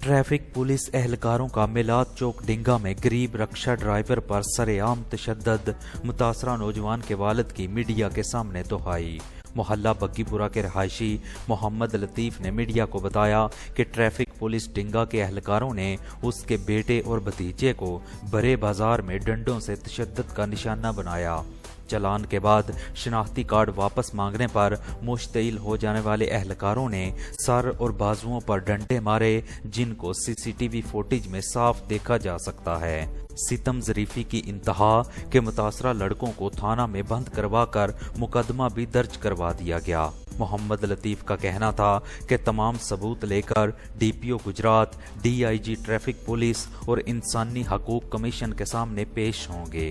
Traffic police एहलकारों का मिलाद चौक डिंगा में गरीब रक्षा ड्राइवर पर सरेआम तशद्दुद। मुतासरा नौजवान के वालिद की मीडिया के सामने दुहाई। मोहल्ला बग्गीपुरा के रहायशी मोहम्मद लतीफ़ ने मीडिया को बताया कि ट्रैफिक पुलिस डिंगा के एहलकारों ने उसके बेटे और भतीजे को बड़े बाजार में डंडों से तशद्दुद का निशाना बनाया। चलान के बाद शनाख्ती कार्ड वापस मांगने पर मुश्तइल हो जाने वाले एहलकारों ने सर और बाजुओं पर डंडे मारे, जिनको सीसीटीवी फुटेज में साफ देखा जा सकता है। सितम ज़रीफी की इंतहा के मुतासरा लड़कों को थाना में बंद करवा कर मुकदमा भी दर्ज करवा दिया गया। मोहम्मद लतीफ़ का कहना था कि तमाम सबूत लेकर DPO Gujarat, DIG traffic police और इंसानी हकूक कमीशन के सामने पेश होंगे।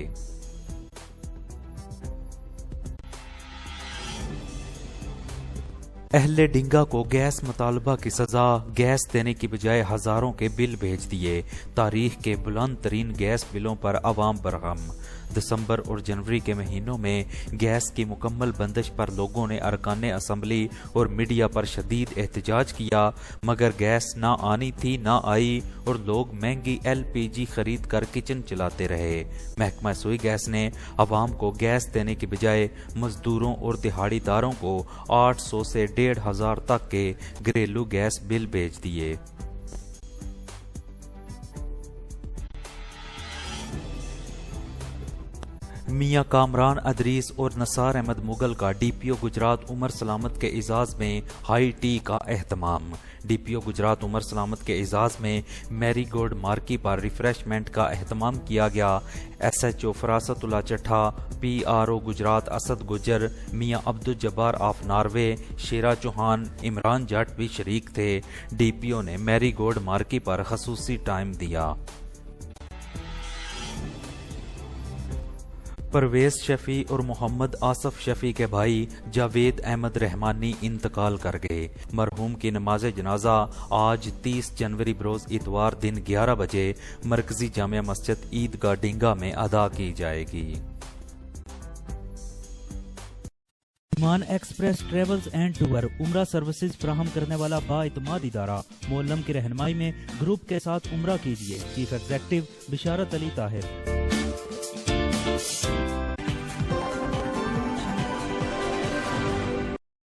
अहले डिंगा को गैस मुतालबा की सजा, गैस देने की बजाय हजारों के बिल भेज दिए। तारीख के बुलंद तरीन गैस बिलों पर अवाम बरहम। दिसंबर और जनवरी के महीनों में गैस की मुकम्मल बंदिश पर लोगों ने अरकान असम्बली और मीडिया पर शदीद एहतजाज किया, मगर गैस ना आनी थी ना आई और लोग महंगी LPG खरीद कर किचन चलाते रहे। महकमा सुई गैस ने अवाम को गैस देने की बजाय मजदूरों और दिहाड़ीदारों को 800 से 1500 तक के घरेलू गैस बिल भेज दिए। मियां कामरान अदरीस और नसार अहमद मुगल का डीपीओ गुजरात उमर सलामत के एजाज में हाई टी का एहतमाम। डीपीओ गुजरात उमर सलामत के एजाज में मैरी गोल्ड मार्की पर रिफ्रेशमेंट का एहतमाम किया गया। SHO फरासतुल्ला चट्ठा, PRO गुजरात असद गुजर, मियां अब्दुल जब्बार ऑफ नॉर्वे, शेरा चौहान, इमरान जट भी शरीक थे। डीपीओ ने मैरी गोल्ड मार्की पर खसूसी टाइम दिया। परवेज शफी और मोहम्मद आसफ शफी के भाई जावेद अहमद रहमानी इंतकाल कर गए। मरहूम की नमाज जनाजा आज 30 जनवरी बरोज इतवार दिन 11 बजे मरकजी जामिया मस्जिद ईदगाह डिंगा में अदा की जाएगी। ईमान एक्सप्रेस ट्रेवल्स एंड टूर उम्रा सर्विसेज फराहम करने वाला बाइतमाद इदारा। मोल्लम की रहनुमाई में ग्रुप के साथ उम्रा कीजिए। चीफ एग्जेक्टिव बिशारत अली ताहिर।